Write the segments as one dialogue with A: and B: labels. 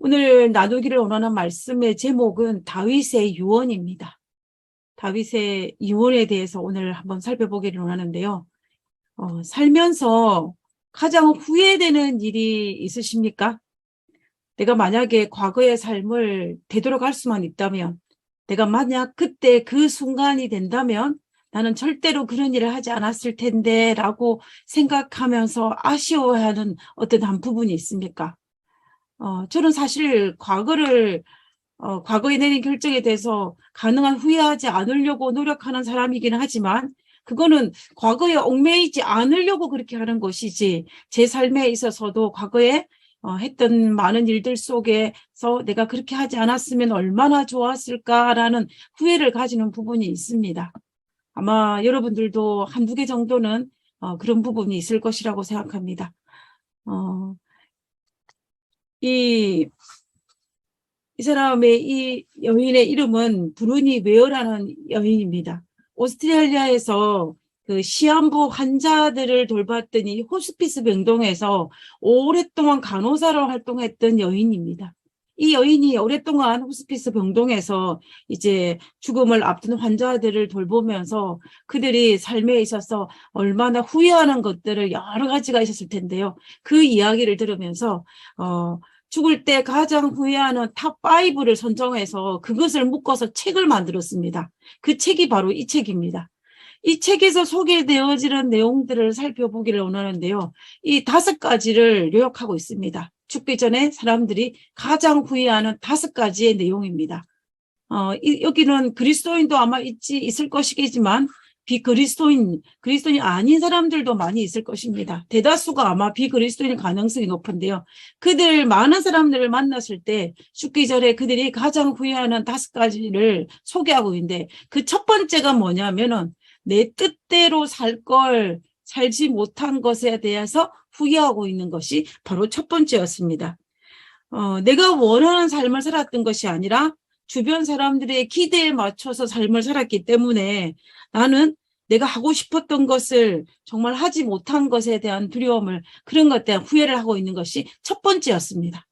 A: 오늘 나누기를 원하는 말씀의 제목은 다윗의 유언입니다. 다윗의 유언에 대해서 오늘 한번 살펴보기를 원하는데요. 살면서 가장 후회되는 일이 있으십니까? 내가 만약에 과거의 삶을 되돌아갈 수만 있다면, 내가 만약 그때 그 순간이 된다면 나는 절대로 그런 일을 하지 않았을 텐데 라고 생각하면서 아쉬워하는 어떤 한 부분이 있습니까? 저는 사실 과거에 내린 결정에 대해서 가능한 후회하지 않으려고 노력하는 사람이긴 하지만, 그거는 과거에 얽매이지 않으려고 그렇게 하는 것이지, 제 삶에 있어서도 과거에 했던 많은 일들 속에서 내가 그렇게 하지 않았으면 얼마나 좋았을까라는 후회를 가지는 부분이 있습니다. 아마 여러분들도 한두 개 정도는 그런 부분이 있을 것이라고 생각합니다. 어, 이 사람의 이 여인의 이름은 브루니 웨어라는 여인입니다. 오스트레일리아에서 그 시한부 환자들을 돌봤더니 호스피스 병동에서 오랫동안 간호사로 활동했던 여인입니다. 이 여인이 오랫동안 호스피스 병동에서 이제 죽음을 앞둔 환자들을 돌보면서 그들이 삶에 있어서 얼마나 후회하는 것들을 여러 가지가 있었을 텐데요. 그 이야기를 들으면서 죽을 때 가장 후회하는 탑5를 선정해서 그것을 묶어서 책을 만들었습니다. 그 책이 바로 이 책입니다. 이 책에서 소개되어지는 내용들을 살펴보기를 원하는데요. 이 5가지를 요약하고 있습니다. 죽기 전에 사람들이 가장 후회하는 5가지의 내용입니다. 여기는 그리스도인도 아마 있을 것이겠지만 그리스도인이 아닌 사람들도 많이 있을 것입니다. 대다수가 아마 비그리스도인일 가능성이 높은데요. 많은 사람들을 만났을 때 죽기 전에 그들이 가장 후회하는 5가지를 소개하고 있는데, 그 첫 번째가 뭐냐면은 내 뜻대로 살지 못한 것에 대해서 후회하고 있는 것이 바로 첫 번째였습니다. 내가 원하는 삶을 살았던 것이 아니라 주변 사람들의 기대에 맞춰서 삶을 살았기 때문에 나는 내가 하고 싶었던 것을 정말 하지 못한 것에 대한 두려움을, 그런 것에 대한 후회를 하고 있는 것이 첫 번째였습니다.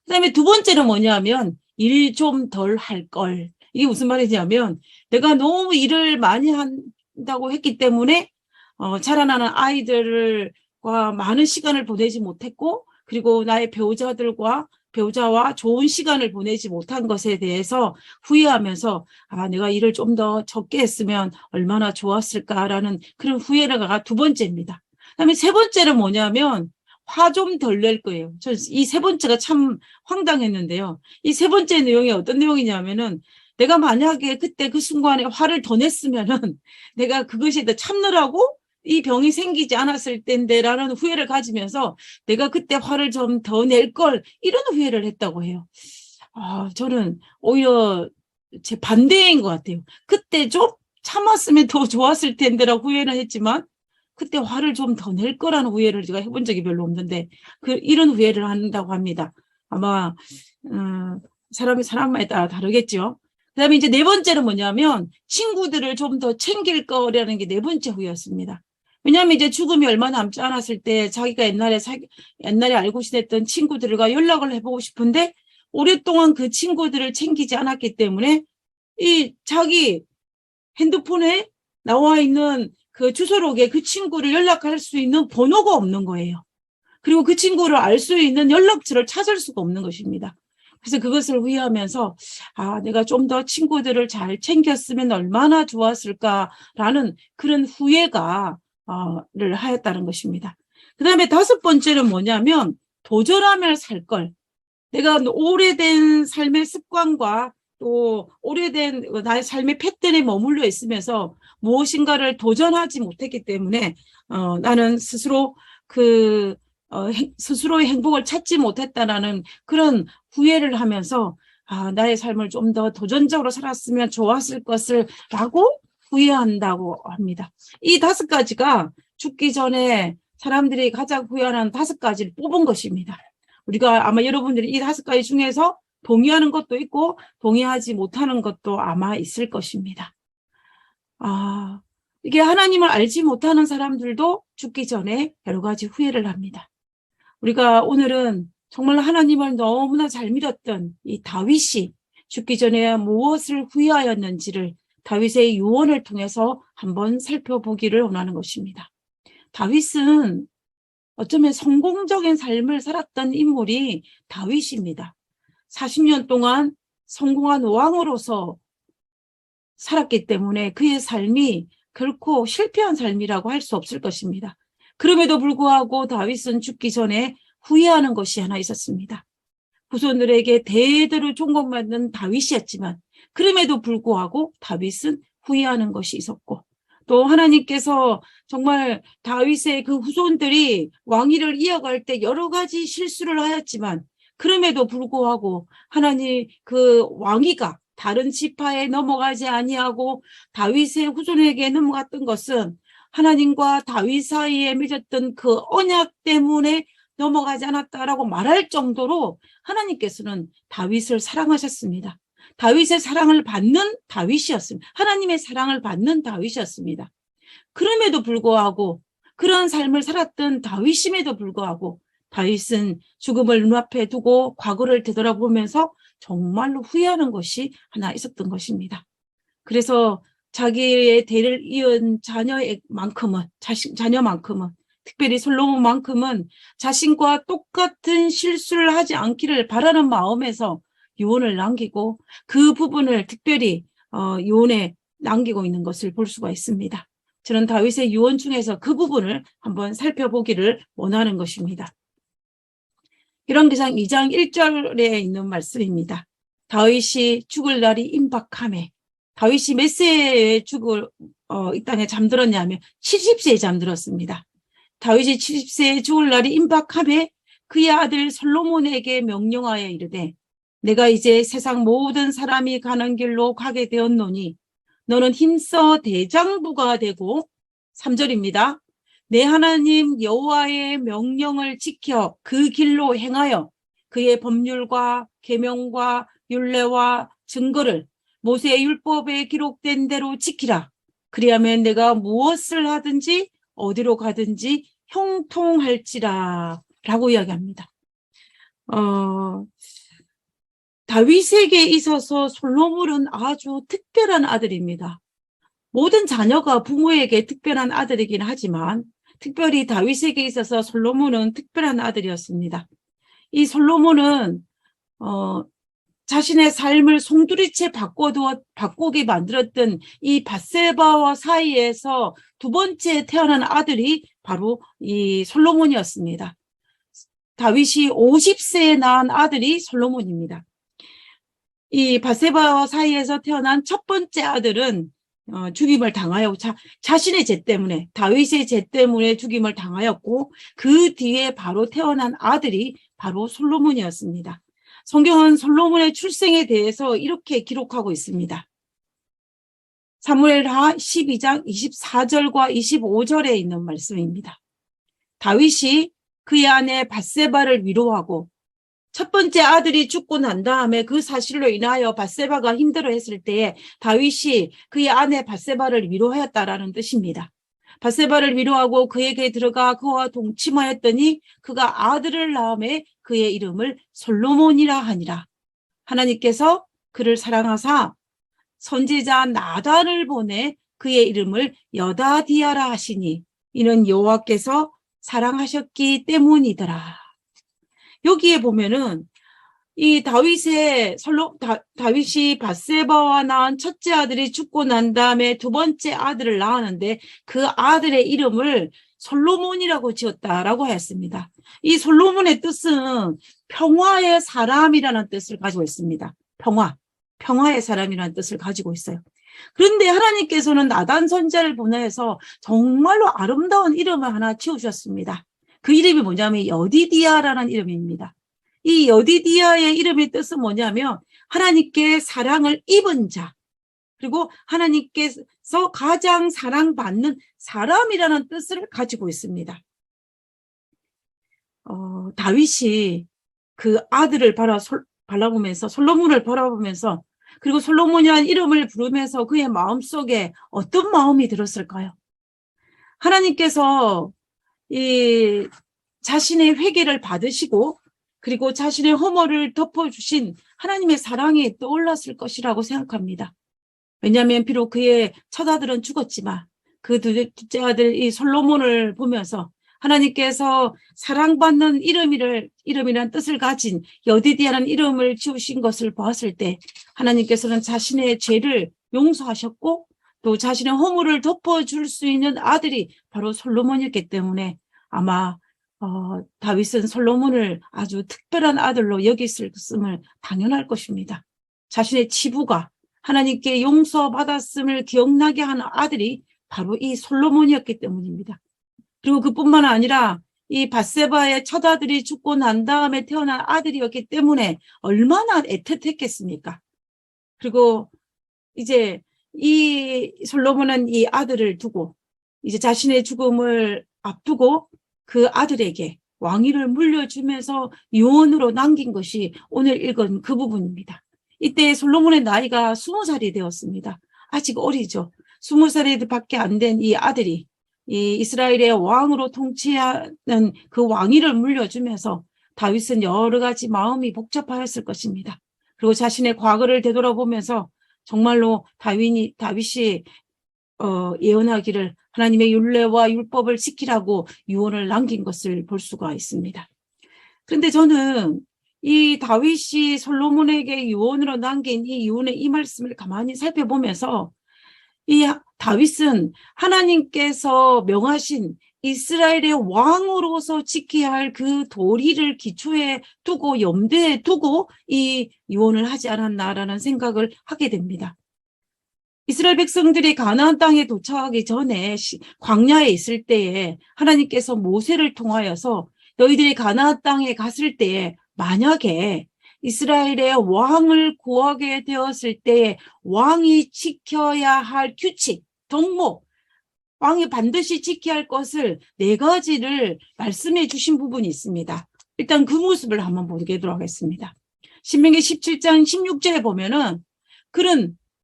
A: 그다음에 두 번째는 뭐냐면 일 좀 덜 할 걸. 이게 무슨 말이냐면 내가 너무 일을 많이 한다고 했기 때문에 자라나는 아이들과 많은 시간을 보내지 못했고, 그리고 나의 배우자와 좋은 시간을 보내지 못한 것에 대해서 후회하면서 내가 일을 좀 더 적게 했으면 얼마나 좋았을까라는 그런 후회가 두 번째입니다. 그다음에 세 번째는 뭐냐면 화 좀 덜 낼 거예요. 저는 이 세 번째가 참 황당했는데요. 이 세 번째 내용이 어떤 내용이냐면은 내가 만약에 그때 그 순간에 화를 더 냈으면은 내가 그것이 더 참느라고 이 병이 생기지 않았을 텐데라는 후회를 가지면서 내가 그때 화를 좀 더 낼 걸, 이런 후회를 했다고 해요. 저는 오히려 제 반대인 것 같아요. 그때 좀 참았으면 더 좋았을 텐데라고 후회는 했지만 그때 화를 좀 더 낼 거라는 후회를 제가 해본 적이 별로 없는데 이런 후회를 한다고 합니다. 아마 사람에 따라 다르겠죠. 그다음에 이제 네 번째는 뭐냐면 친구들을 좀 더 챙길 거라는 게 네 번째 후회였습니다. 왜냐하면 이제 죽음이 얼마 남지 않았을 때 자기가 옛날에 알고 지냈던 친구들과 연락을 해보고 싶은데 오랫동안 그 친구들을 챙기지 않았기 때문에 이 자기 핸드폰에 나와 있는 그 주소록에 그 친구를 연락할 수 있는 번호가 없는 거예요. 그리고 그 친구를 알 수 있는 연락처를 찾을 수가 없는 것입니다. 그래서 그것을 후회하면서 내가 좀 더 친구들을 잘 챙겼으면 얼마나 좋았을까라는 그런 후회를 하였다는 것입니다. 그 다음에 5번째는 뭐냐면 도전하며 살 걸. 내가 오래된 삶의 습관과 또 오래된 나의 삶의 패턴에 머물러 있으면서 무엇인가를 도전하지 못했기 때문에 나는 스스로의 행복을 찾지 못했다라는 그런 후회를 하면서 나의 삶을 좀 더 도전적으로 살았으면 좋았을 것을 라고 후회한다고 합니다. 이 5가지가 죽기 전에 사람들이 가장 후회하는 5가지를 뽑은 것입니다. 우리가 아마 여러분들이 이 5가지 중에서 동의하는 것도 있고 동의하지 못하는 것도 아마 있을 것입니다. 이게 하나님을 알지 못하는 사람들도 죽기 전에 여러 가지 후회를 합니다. 우리가 오늘은 정말 하나님을 너무나 잘 믿었던 이 다윗이 죽기 전에 무엇을 후회하였는지를 다윗의 유언을 통해서 한번 살펴보기를 원하는 것입니다. 다윗은 어쩌면 성공적인 삶을 살았던 인물이 다윗입니다. 40년 동안 성공한 왕으로서 살았기 때문에 그의 삶이 결코 실패한 삶이라고 할 수 없을 것입니다. 그럼에도 불구하고 다윗은 죽기 전에 후회하는 것이 하나 있었습니다. 후손들에게 대대로 존경받는 다윗이었지만 그럼에도 불구하고 다윗은 후회하는 것이 있었고, 또 하나님께서 정말 다윗의 그 후손들이 왕위를 이어갈 때 여러 가지 실수를 하였지만 그럼에도 불구하고 하나님 그 왕위가 다른 지파에 넘어가지 아니하고 다윗의 후손에게 넘어갔던 것은 하나님과 다윗 사이에 맺었던 그 언약 때문에 넘어가지 않았다라고 말할 정도로 하나님께서는 다윗을 사랑하셨습니다. 다윗의 사랑을 받는 다윗이었습니다. 하나님의 사랑을 받는 다윗이었습니다. 그럼에도 불구하고 그런 삶을 살았던 다윗임에도 불구하고 다윗은 죽음을 눈앞에 두고 과거를 되돌아보면서 정말로 후회하는 것이 하나 있었던 것입니다. 그래서 자기의 대를 이은 자녀만큼은 특별히 솔로몬만큼은 자신과 똑같은 실수를 하지 않기를 바라는 마음에서 유언을 남기고 그 부분을 특별히 유언에 남기고 있는 것을 볼 수가 있습니다. 저는 다윗의 유언 중에서 그 부분을 한번 살펴보기를 원하는 것입니다. 열왕기상 2장 1절에 있는 말씀입니다. 다윗이 죽을 날이 임박하매, 다윗이 몇 세에 이 땅에 잠들었냐면 70세에 잠들었습니다. 다윗이 70세에 죽을 날이 임박하매 그의 아들 솔로몬에게 명령하여 이르되, 내가 이제 세상 모든 사람이 가는 길로 가게 되었노니 너는 힘써 대장부가 되고, 3절입니다. 내 하나님 여호와의 명령을 지켜 그 길로 행하여 그의 법률과 계명과 율례와 증거를 모세의 율법에 기록된 대로 지키라. 그리하면 내가 무엇을 하든지 어디로 가든지 형통할지라 라고 이야기합니다. 다윗에게 있어서 솔로몬은 아주 특별한 아들입니다. 모든 자녀가 부모에게 특별한 아들이긴 하지만 특별히 다윗에게 있어서 솔로몬은 특별한 아들이었습니다. 이 솔로몬은 자신의 삶을 송두리째 바꾸게 만들었던 이 밧세바와 사이에서 두 번째 태어난 아들이 바로 이 솔로몬이었습니다. 다윗이 50세에 낳은 아들이 솔로몬입니다. 이 밧세바와 사이에서 태어난 첫 번째 아들은 죽임을 당하여 자신의 죄 때문에, 다윗의 죄 때문에 죽임을 당하였고, 그 뒤에 바로 태어난 아들이 바로 솔로몬이었습니다. 성경은 솔로몬의 출생에 대해서 이렇게 기록하고 있습니다. 사무엘하 12장 24절과 25절에 있는 말씀입니다. 다윗이 그의 아내 밧세바를 위로하고, 첫 번째 아들이 죽고 난 다음에 그 사실로 인하여 밧세바가 힘들어했을 때에 다윗이 그의 아내 밧세바를 위로하였다라는 뜻입니다. 밧세바를 위로하고 그에게 들어가 그와 동침하였더니 그가 아들을 낳음에 그의 이름을 솔로몬이라 하니라. 하나님께서 그를 사랑하사 선지자 나단을 보내 그의 이름을 여다디아라 하시니 이는 여호와께서 사랑하셨기 때문이더라. 여기에 보면은 이 다윗이 밧세바와 낳은 첫째 아들이 죽고 난 다음에 두 번째 아들을 낳았는데 그 아들의 이름을 솔로몬이라고 지었다라고 하였습니다. 이 솔로몬의 뜻은 평화의 사람이라는 뜻을 가지고 있습니다. 평화의 사람이라는 뜻을 가지고 있어요. 그런데 하나님께서는 나단 선지자를 보내서 정말로 아름다운 이름을 하나 지어주셨습니다. 그 이름이 뭐냐면 여디디아라는 이름입니다. 이 여디디아의 이름의 뜻은 뭐냐면 하나님께 사랑을 입은 자, 그리고 하나님께서 가장 사랑받는 사람이라는 뜻을 가지고 있습니다. 다윗이 그 아들을 바라보면서 솔로몬을 바라보면서 그리고 솔로몬이라는 이름을 부르면서 그의 마음속에 어떤 마음이 들었을까요? 하나님께서 이 자신의 회개를 받으시고 그리고 자신의 허물을 덮어주신 하나님의 사랑이 떠올랐을 것이라고 생각합니다. 왜냐하면 비록 그의 첫아들은 죽었지만 그 둘째 아들 이 솔로몬을 보면서 하나님께서 사랑받는 이름이란 뜻을 가진 여디디아라는 이름을 지으신 것을 보았을 때 하나님께서는 자신의 죄를 용서하셨고 또 자신의 허물을 덮어줄 수 있는 아들이 바로 솔로몬이었기 때문에 아마 다윗은 솔로몬을 아주 특별한 아들로 여겼음을 당연할 것입니다. 자신의 치부가 하나님께 용서받았음을 기억나게 하는 아들이 바로 이 솔로몬이었기 때문입니다. 그리고 그뿐만 아니라 이 밧세바의 첫아들이 죽고 난 다음에 태어난 아들이었기 때문에 얼마나 애틋했겠습니까? 그리고 이제 이 솔로몬은 이 아들을 두고 이제 자신의 죽음을 앞두고 그 아들에게 왕위를 물려주면서 유언으로 남긴 것이 오늘 읽은 그 부분입니다. 이때 솔로몬의 나이가 20살이 되었습니다. 아직 어리죠. 20살이 밖에 안 된 이 아들이 이 이스라엘의 왕으로 통치하는 그 왕위를 물려주면서 다윗은 여러 가지 마음이 복잡하였을 것입니다. 그리고 자신의 과거를 되돌아보면서 정말로 다윗이 예언하기를 하나님의 율례와 율법을 지키라고 유언을 남긴 것을 볼 수가 있습니다. 그런데 저는 이 다윗이 솔로몬에게 유언으로 남긴 이 유언의 이 말씀을 가만히 살펴보면서 이 다윗은 하나님께서 명하신 이스라엘의 왕으로서 지켜야 할 그 도리를 기초에 두고 염두에 두고 이 유언을 하지 않았나라는 생각을 하게 됩니다. 이스라엘 백성들이 가나안 땅에 도착하기 전에 광야에 있을 때에 하나님께서 모세를 통하여서 너희들이 가나안 땅에 갔을 때에 만약에 이스라엘의 왕을 구하게 되었을 때에 왕이 지켜야 할 규칙, 덕목, 왕이 반드시 지켜야 할 것을 4가지를 말씀해 주신 부분이 있습니다. 일단 그 모습을 한번 보도록 하겠습니다. 신명기 17장 16절에 보면은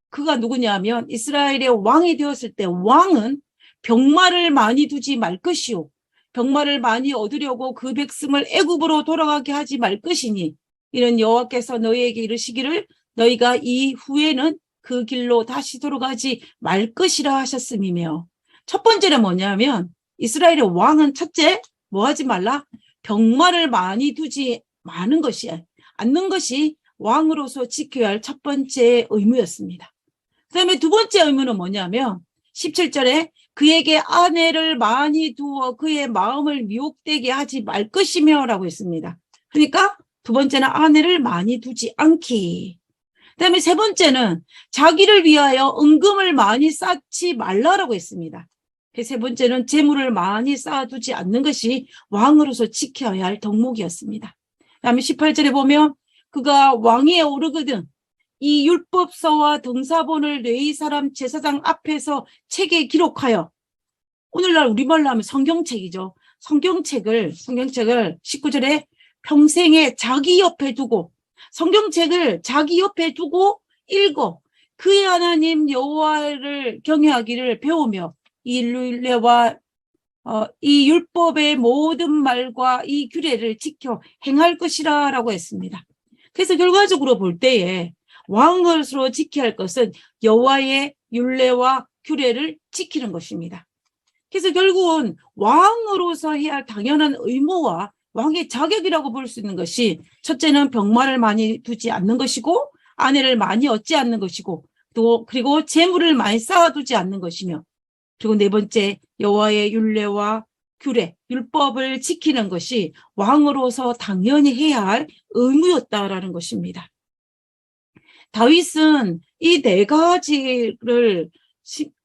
A: 그가 누구냐면 이스라엘의 왕이 되었을 때 왕은 병마를 많이 두지 말 것이요. 병마를 많이 얻으려고 그 백성을 애굽으로 돌아가게 하지 말 것이니 이런 여호와께서 너희에게 이르시기를 너희가 이후에는 그 길로 다시 돌아가지 말 것이라 하셨음이며 첫 번째는 뭐냐면 이스라엘의 왕은 첫째 뭐 하지 말라? 병마를 많이 두지 않는 것이 왕으로서 지켜야 할 첫 번째 의무였습니다. 그 다음에 두 번째 의무는 뭐냐면 17절에 그에게 아내를 많이 두어 그의 마음을 미혹되게 하지 말 것이며 라고 했습니다. 그러니까 두 번째는 아내를 많이 두지 않기. 그 다음에 세 번째는 자기를 위하여 은금을 많이 쌓지 말라라고 했습니다. 세 번째는 재물을 많이 쌓아두지 않는 것이 왕으로서 지켜야 할 덕목이었습니다. 그 다음에 18절에 보면 그가 왕위에 오르거든 이 율법서와 등사본을 레위 사람 제사장 앞에서 책에 기록하여 오늘날 우리말로 하면 성경책이죠. 성경책을 19절에 평생에 자기 옆에 두고 성경책을 자기 옆에 두고 읽어 그의 하나님 여호와를 경외하기를 배우며 이 율례와 이 율법의 모든 말과 이 규례를 지켜 행할 것이라 라고 했습니다. 그래서 결과적으로 볼 때에 왕으로 지켜야 할 것은 여호와의 율례와 규례를 지키는 것입니다. 그래서 결국은 왕으로서 해야 할 당연한 의무와 왕의 자격이라고 볼 수 있는 것이 첫째는 병마를 많이 두지 않는 것이고 아내를 많이 얻지 않는 것이고 또 그리고 재물을 많이 쌓아두지 않는 것이며 그리고 네 번째 여호와의 율례와 규례, 율법을 지키는 것이 왕으로서 당연히 해야 할 의무였다라는 것입니다. 다윗은 이 4가지를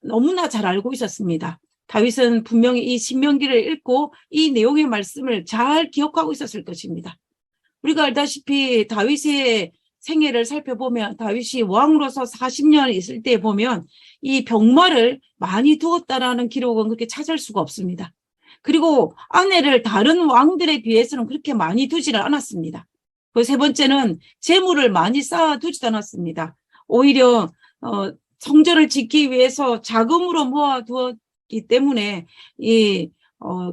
A: 너무나 잘 알고 있었습니다. 다윗은 분명히 이 신명기를 읽고 이 내용의 말씀을 잘 기억하고 있었을 것입니다. 우리가 알다시피 다윗의 생애를 살펴보면 다윗이 왕으로서 40년 있을 때 보면 이 병마를 많이 두었다라는 기록은 그렇게 찾을 수가 없습니다. 그리고 아내를 다른 왕들에 비해서는 그렇게 많이 두지를 않았습니다. 그 세 번째는 재물을 많이 쌓아두지도 않았습니다. 오히려 성전을 짓기 위해서 자금으로 모아두었기 때문에 이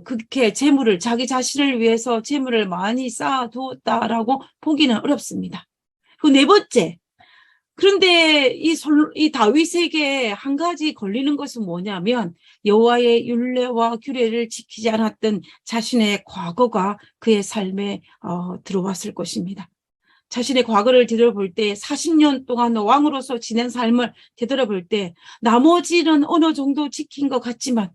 A: 그렇게 재물을 자기 자신을 위해서 재물을 많이 쌓아두었다라고 보기는 어렵습니다. 그 네 번째. 그런데 이 다윗에게 한 가지 걸리는 것은 뭐냐면 여호와의 율례와 규례를 지키지 않았던 자신의 과거가 그의 삶에 들어왔을 것입니다. 자신의 과거를 되돌아볼 때 40년 동안 왕으로서 지낸 삶을 되돌아볼 때 나머지는 어느 정도 지킨 것 같지만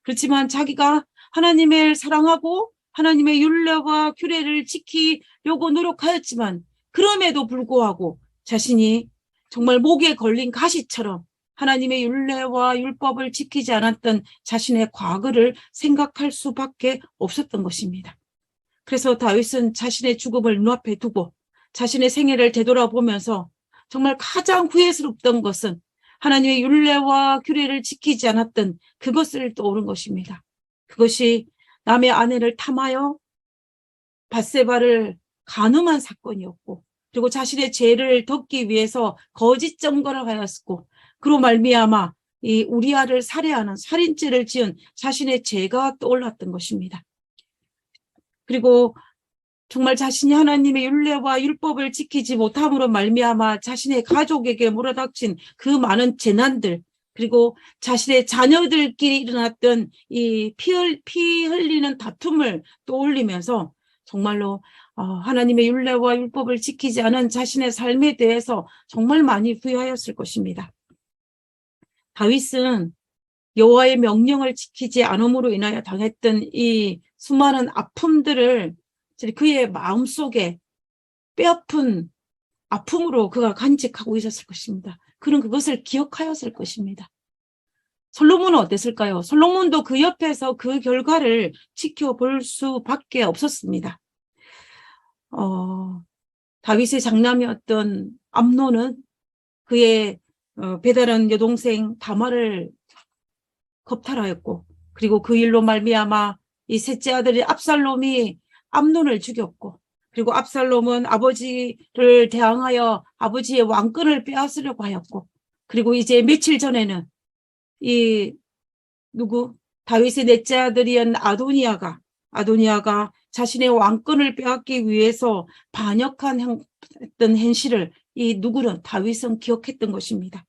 A: 그렇지만 자기가 하나님을 사랑하고 하나님의 율례와 규례를 지키려고 노력하였지만 그럼에도 불구하고 자신이 정말 목에 걸린 가시처럼 하나님의 율례와 율법을 지키지 않았던 자신의 과거를 생각할 수밖에 없었던 것입니다. 그래서 다윗은 자신의 죽음을 눈앞에 두고 자신의 생애를 되돌아보면서 정말 가장 후회스럽던 것은 하나님의 율례와 규례를 지키지 않았던 그것을 떠오른 것입니다. 그것이 남의 아내를 탐하여 밧세바를 간음한 사건이었고 그리고 자신의 죄를 덮기 위해서 거짓 증거를 하였고 그로 말미암아 이 우리아를 살해하는 살인죄를 지은 자신의 죄가 떠올랐던 것입니다. 그리고 정말 자신이 하나님의 율례와 율법을 지키지 못함으로 말미암아 자신의 가족에게 몰아닥친 그 많은 재난들 그리고 자신의 자녀들끼리 일어났던 이 피 흘리는 다툼을 떠올리면서 정말로 하나님의 율례와 율법을 지키지 않은 자신의 삶에 대해서 정말 많이 후회하였을 것입니다. 다윗은 여호와의 명령을 지키지 않음으로 인하여 당했던 이 수많은 아픔들을 그의 마음속에 뼈아픈 아픔으로 그가 간직하고 있었을 것입니다. 그는 그것을 기억하였을 것입니다. 솔로몬은 어땠을까요? 솔로몬도 그 옆에서 그 결과를 지켜볼 수밖에 없었습니다. 다윗의 장남이었던 암논은 그의 배다른 여동생 다말을 겁탈하였고 그리고 그 일로 말미암아 이 셋째 아들이 압살롬이 암논을 죽였고 그리고 압살롬은 아버지를 대항하여 아버지의 왕권을 빼앗으려고 하였고 그리고 이제 며칠 전에는 다윗의 넷째 아들이었던 아도니아가 자신의 왕권을 빼앗기 위해서 반역했던 행실을 다윗은 기억했던 것입니다.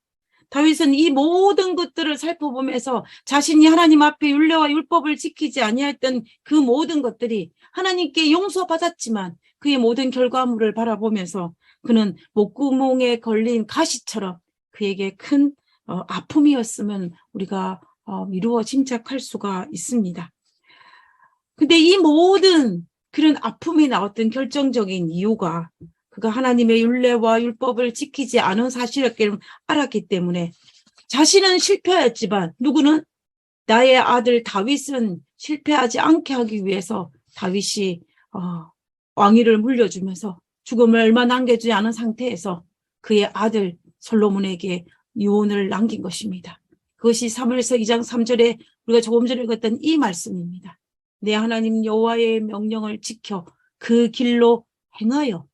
A: 다윗은 이 모든 것들을 살펴보면서 자신이 하나님 앞에 율례와 율법을 지키지 아니했던 그 모든 것들이 하나님께 용서받았지만 그의 모든 결과물을 바라보면서 그는 목구멍에 걸린 가시처럼 그에게 큰 아픔이었으면 우리가 미루어 짐작할 수가 있습니다. 근데 이 모든 그런 아픔이 나왔던 결정적인 이유가 그가 하나님의 율례와 율법을 지키지 않은 사실을 알았기 때문에 자신은 실패했지만 누구는 나의 아들 다윗은 실패하지 않게 하기 위해서 다윗이 왕위를 물려주면서 죽음을 얼마 남겨주지 않은 상태에서 그의 아들 솔로몬에게 유언을 남긴 것입니다. 그것이 사무엘서 2장 3절에 우리가 조금 전에 읽었던 이 말씀입니다. 내 하나님 여호와의 명령을 지켜 그 길로 행하여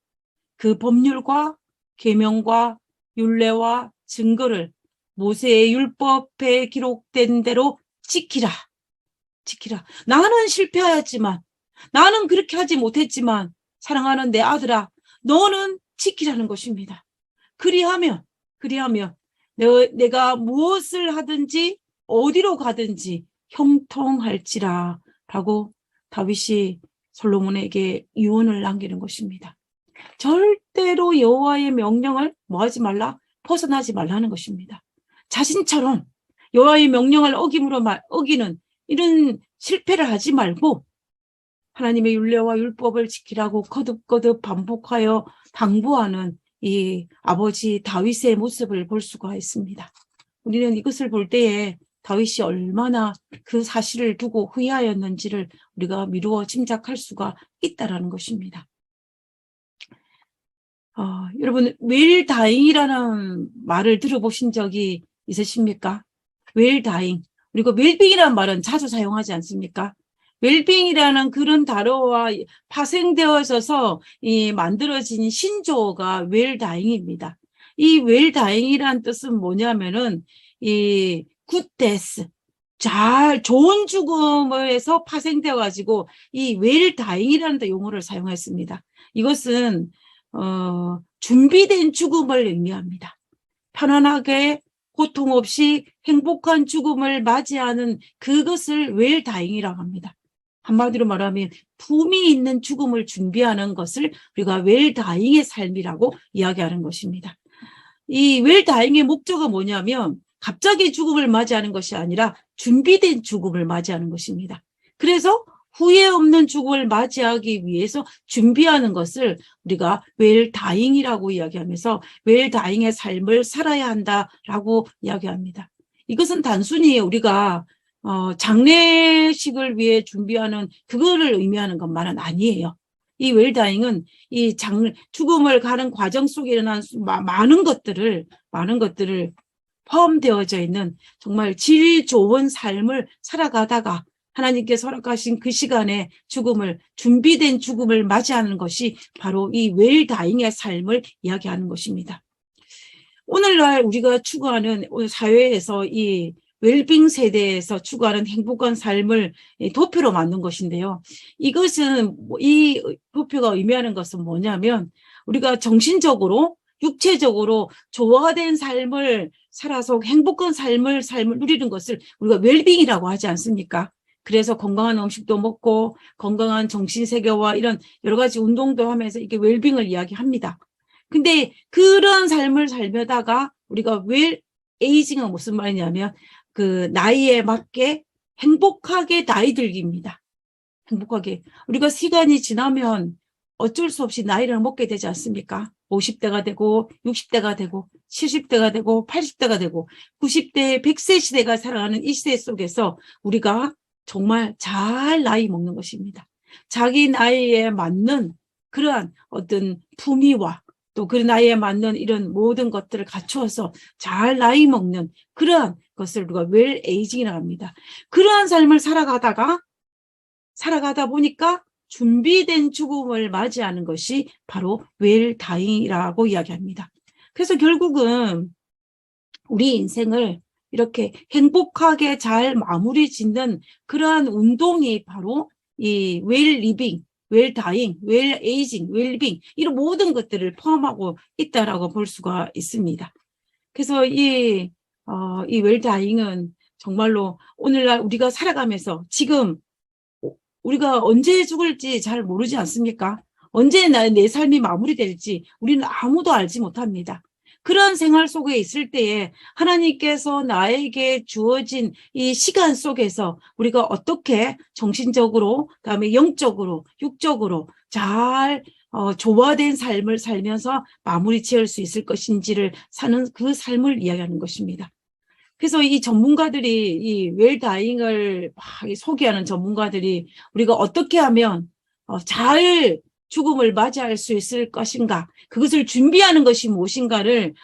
A: 그 법률과 계명과 율례와 증거를 모세의 율법에 기록된 대로 지키라. 나는 실패하였지만 나는 그렇게 하지 못했지만 사랑하는 내 아들아 너는 지키라는 것입니다. 그리하면 내가 무엇을 하든지 어디로 가든지 형통할지라 라고 다윗이 솔로몬에게 유언을 남기는 것입니다. 절대로 여호와의 명령을 뭐하지 말라? 벗어나지 말라는 것입니다. 자신처럼 여호와의 명령을 어기는 이런 실패를 하지 말고 하나님의 율례와 율법을 지키라고 거듭거듭 반복하여 당부하는 이 아버지 다윗의 모습을 볼 수가 있습니다. 우리는 이것을 볼 때에 다윗이 얼마나 그 사실을 두고 후회하였는지를 우리가 미루어 짐작할 수가 있다라는 것입니다. 여러분 웰다잉이라는 말을 들어보신 적이 있으십니까? 웰다잉. 그리고 웰빙이라는 말은 자주 사용하지 않습니까? 웰빙이라는 그런 단어와 파생되어 있어서 만들어진 신조어가 웰다잉입니다. 이 웰다잉이라는 뜻은 뭐냐면은 이 굿데스, 좋은 죽음에서 파생되어 가지고 이 웰다잉이라는 용어를 사용했습니다. 이것은 준비된 죽음을 의미합니다. 편안하게 고통 없이 행복한 죽음을 맞이하는 그것을 웰다잉이라고 합니다. 한마디로 말하면 품이 있는 죽음을 준비하는 것을 우리가 웰다잉의 삶이라고 이야기하는 것입니다. 이 웰다잉의 목적은 뭐냐면 갑자기 죽음을 맞이하는 것이 아니라 준비된 죽음을 맞이하는 것입니다. 그래서 후회 없는 죽음을 맞이하기 위해서 준비하는 것을 우리가 웰다잉이라고 이야기하면서 웰다잉의 삶을 살아야 한다라고 이야기합니다. 이것은 단순히 우리가 장례식을 위해 준비하는 그거를 의미하는 것만은 아니에요. 이 웰다잉은 이 죽음을 가는 과정 속에 일어난 많은 것들을 포함되어져 있는 정말 질 좋은 삶을 살아가다가 하나님께서 허락하신 그 시간에 준비된 죽음을 맞이하는 것이 바로 이 웰다잉의 삶을 이야기하는 것입니다. 오늘날 우리가 추구하는 오늘 사회에서 이 웰빙 세대에서 추구하는 행복한 삶을 도표로 만든 것인데요. 이것은 이 도표가 의미하는 것은 뭐냐면 우리가 정신적으로 육체적으로 조화된 삶을 살아서 행복한 삶을 누리는 것을 우리가 웰빙이라고 하지 않습니까? 그래서 건강한 음식도 먹고 건강한 정신세계와 이런 여러 가지 운동도 하면서 이게 웰빙을 이야기합니다. 근데 그런 삶을 살다가 우리가 에이징은 무슨 말이냐면 그 나이에 맞게 행복하게 나이 들기입니다. 행복하게. 우리가 시간이 지나면 어쩔 수 없이 나이를 먹게 되지 않습니까? 50대가 되고 60대가 되고 70대가 되고 80대가 되고 90대 100세 시대가 살아가는 이 시대 속에서 우리가 정말 잘 나이 먹는 것입니다. 자기 나이에 맞는 그러한 어떤 품위와 또 그 나이에 맞는 이런 모든 것들을 갖추어서 잘 나이 먹는 그러한 것을 우리가 웰에이징이라고 합니다. 그러한 삶을 살아가다 보니까 준비된 죽음을 맞이하는 것이 바로 웰다잉이라고 이야기합니다. 그래서 결국은 우리 인생을 이렇게 행복하게 잘 마무리 짓는 그러한 운동이 바로 이 웰리빙, 웰다잉, 웰에이징, 웰리빙 이런 모든 것들을 포함하고 있다라고 볼 수가 있습니다. 그래서 이 웰다잉은 정말로 오늘날 우리가 살아가면서 지금 우리가 언제 죽을지 잘 모르지 않습니까? 언제 내 삶이 마무리될지 우리는 아무도 알지 못합니다. 그런 생활 속에 있을 때에 하나님께서 나에게 주어진 이 시간 속에서 우리가 어떻게 정신적으로 그다음에 영적으로 육적으로 잘 조화된 삶을 살면서 마무리 지을 수 있을 것인지를 사는 그 삶을 이야기하는 것입니다. 그래서 이 전문가들이 이 웰다잉을 막 소개하는 전문가들이 우리가 어떻게 하면 잘 죽음을 맞이할 수 있을 것인가 그것을 준비하는 것이 무엇인가를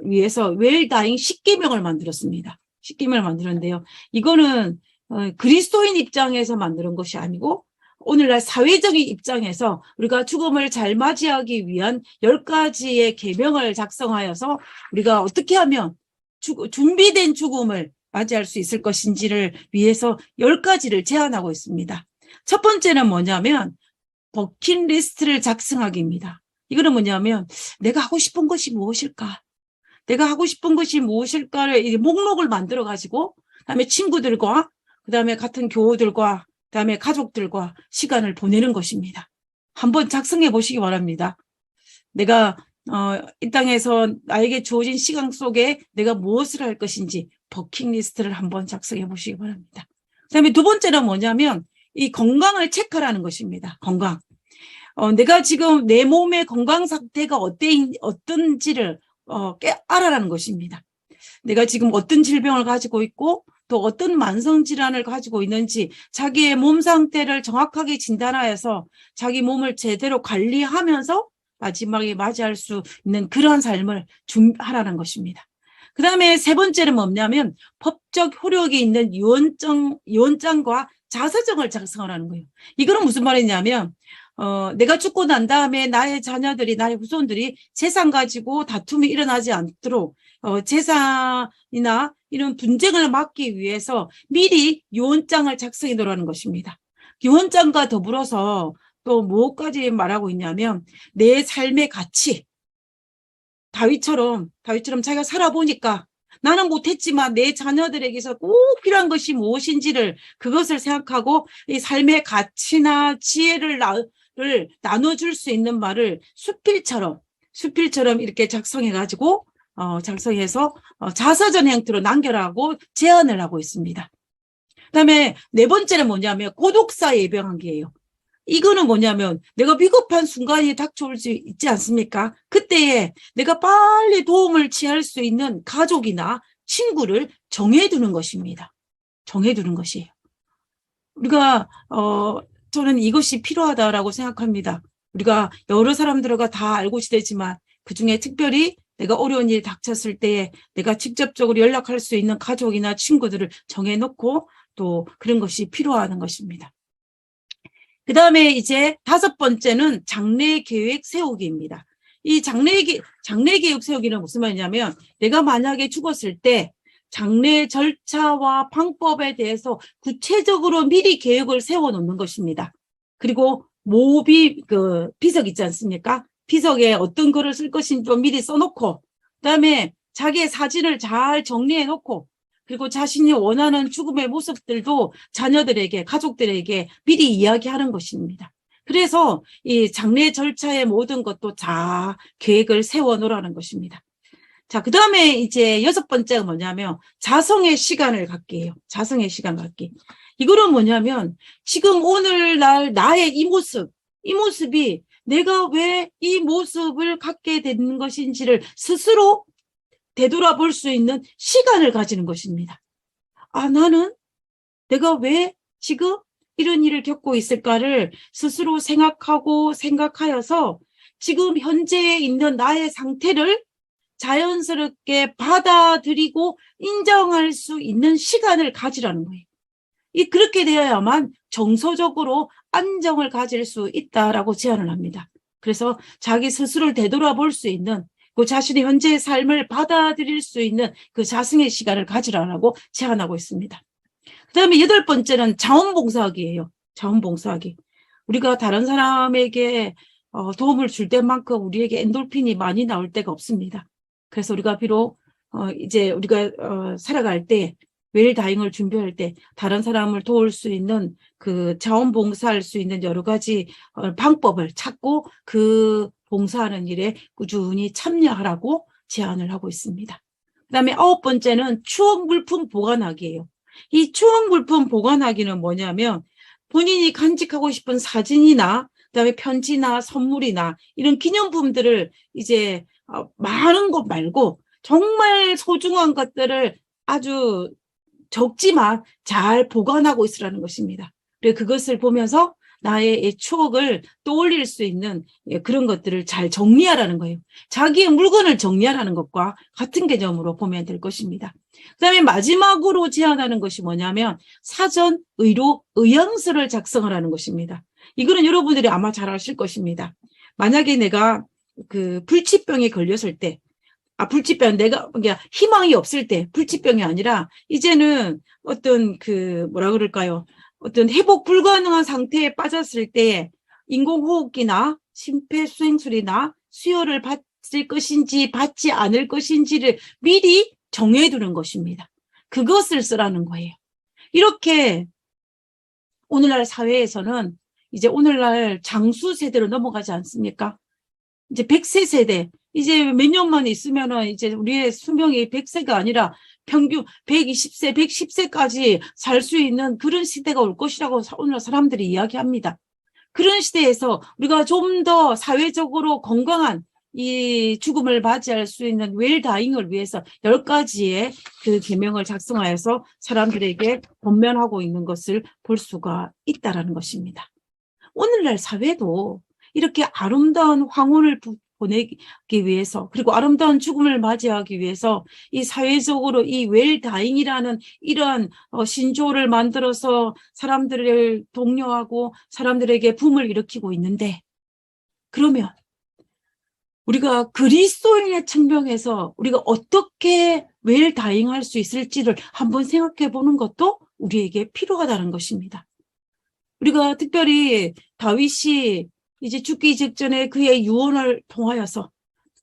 A: 위해서 웰다잉 10계명을 만들었습니다. 10계명을 만들었는데요. 이거는 그리스도인 입장에서 만드는 것이 아니고 오늘날 사회적인 입장에서 우리가 죽음을 잘 맞이하기 위한 10가지의 계명을 작성하여서 우리가 어떻게 하면 준비된 죽음을 맞이할 수 있을 것인지를 위해서 10가지를 제안하고 있습니다. 첫 번째는 뭐냐면 버킷리스트를 작성하기입니다. 이거는 뭐냐면 내가 하고 싶은 것이 무엇일까? 내가 하고 싶은 것이 무엇일까를 목록을 만들어 가지고 그다음에 친구들과 그다음에 같은 교우들과 그다음에 가족들과 시간을 보내는 것입니다. 한번 작성해 보시기 바랍니다. 내가 이 땅에서 나에게 주어진 시간 속에 내가 무엇을 할 것인지 버킷리스트를 한번 작성해 보시기 바랍니다. 그다음에 두 번째는 뭐냐면 이 건강을 체크하라는 것입니다. 건강. 내가 지금 내 몸의 건강 상태가 어떤지를 알아라는 것입니다. 내가 지금 어떤 질병을 가지고 있고 또 어떤 만성질환을 가지고 있는지 자기의 몸 상태를 정확하게 진단하여서 자기 몸을 제대로 관리하면서 마지막에 맞이할 수 있는 그러한 삶을 하라는 것입니다. 그 다음에 세 번째는 뭐냐면 법적 효력이 있는 유언장과 자서정을 작성하라는 거예요. 이거는 무슨 말이냐면 내가 죽고 난 다음에 나의 자녀들이, 나의 후손들이 재산 가지고 다툼이 일어나지 않도록, 재산이나 이런 분쟁을 막기 위해서 미리 유언장을 작성해 놓으라는 것입니다. 유언장과 더불어서 또 뭐까지 말하고 있냐면, 내 삶의 가치, 다윗처럼 자기가 살아보니까 나는 못했지만 내 자녀들에게서 꼭 필요한 것이 무엇인지를 그것을 생각하고 이 삶의 가치나 지혜를 나눠줄 수 있는 말을 수필처럼 이렇게 작성해가지고 작성해서 자서전 형태로 남겨라고 제안을 하고 있습니다. 그다음에 네 번째는 뭐냐면 고독사 예방하기예요. 이거는 뭐냐면 내가 비겁한 순간이 닥쳐올 수 있지 않습니까? 그때에 내가 빨리 도움을 취할 수 있는 가족이나 친구를 정해두는 것입니다. 정해두는 것이에요. 우리가 저는 이것이 필요하다라고 생각합니다. 우리가 여러 사람들과 다 알고 지내지만 그중에 특별히 내가 어려운 일이 닥쳤을 때에 내가 직접적으로 연락할 수 있는 가족이나 친구들을 정해놓고 또 그런 것이 필요한 것입니다. 그 다음에 이제 다섯 번째는 장래 계획 세우기입니다. 이 장래 계획 세우기는 무슨 말이냐면 내가 만약에 죽었을 때 장래 절차와 방법에 대해서 구체적으로 미리 계획을 세워놓는 것입니다. 그리고 비석 있지 않습니까? 비석에 어떤 글을 쓸 것인지 좀 미리 써놓고, 그다음에 자기의 사진을 잘 정리해놓고, 그리고 자신이 원하는 죽음의 모습들도 자녀들에게, 가족들에게 미리 이야기하는 것입니다. 그래서 이 장례 절차의 모든 것도 다 계획을 세워놓으라는 것입니다. 자, 그 다음에 이제 여섯 번째가 뭐냐면 자성의 시간을 갖기예요. 자성의 시간 갖기. 이거는 뭐냐면 지금 오늘날 나의 이 모습이 내가 왜 이 모습을 갖게 되는 것인지를 스스로 되돌아볼 수 있는 시간을 가지는 것입니다. 나는 내가 왜 지금 이런 일을 겪고 있을까를 스스로 생각하여서 지금 현재에 있는 나의 상태를 자연스럽게 받아들이고 인정할 수 있는 시간을 가지라는 거예요. 그렇게 되어야만 정서적으로 안정을 가질 수 있다라고 제안을 합니다. 그래서 자기 스스로를 되돌아볼 수 있는 그 자신의 현재의 삶을 받아들일 수 있는 그 자성의 시간을 가지라고 제안하고 있습니다. 그 다음에 여덟 번째는 자원봉사하기예요. 자원봉사하기. 우리가 다른 사람에게 도움을 줄 때만큼 우리에게 엔돌핀이 많이 나올 때가 없습니다. 그래서 우리가 비록 이제 우리가 살아갈 때 웰다잉을 준비할 때 다른 사람을 도울 수 있는 그 자원봉사할 수 있는 여러 가지 방법을 찾고 그 봉사하는 일에 꾸준히 참여하라고 제안을 하고 있습니다. 그다음에 아홉 번째는 추억 물품 보관하기예요. 이 추억 물품 보관하기는 뭐냐면 본인이 간직하고 싶은 사진이나 그다음에 편지나 선물이나 이런 기념품들을 이제 많은 것 말고 정말 소중한 것들을 아주 적지만 잘 보관하고 있으라는 것입니다. 그래서 그것을 보면서 나의 추억을 떠올릴 수 있는 그런 것들을 잘 정리하라는 거예요. 자기의 물건을 정리하라는 것과 같은 개념으로 보면 될 것입니다. 그다음에 마지막으로 제안하는 것이 뭐냐면 사전 의료 의향서를 작성하라는 것입니다. 이거는 여러분들이 아마 잘 아실 것입니다. 만약에 내가 그 불치병에 걸렸을 때, 불치병, 그러니까 희망이 없을 때, 불치병이 아니라, 이제는 어떤 뭐라 그럴까요? 어떤 회복 불가능한 상태에 빠졌을 때, 인공호흡기나 심폐소생술이나 수혈을 받을 것인지, 받지 않을 것인지를 미리 정해두는 것입니다. 그것을 쓰라는 거예요. 이렇게, 오늘날 사회에서는 이제 오늘날 장수 세대로 넘어가지 않습니까? 이제 100세 세대, 이제 몇 년만 있으면은 이제 우리의 수명이 100세가 아니라 평균 120세, 110세까지 살 수 있는 그런 시대가 올 것이라고 오늘 사람들이 이야기합니다. 그런 시대에서 우리가 좀 더 사회적으로 건강한 이 죽음을 맞이할 수 있는 웰다잉을 위해서 10가지의 그 계명을 작성하여서 사람들에게 권면하고 있는 것을 볼 수가 있다라는 것입니다. 오늘날 사회도 이렇게 아름다운 황혼을 보내기 위해서, 그리고 아름다운 죽음을 맞이하기 위해서 이 사회적으로 이 웰다잉이라는 이러한 신조를 만들어서 사람들을 독려하고 사람들에게 붐을 일으키고 있는데, 그러면 우리가 그리스도인의 측면에서 우리가 어떻게 웰다잉할 수 있을지를 한번 생각해 보는 것도 우리에게 필요하다는 것입니다. 우리가 특별히 다윗이 이제 죽기 직전에 그의 유언을 통하여서,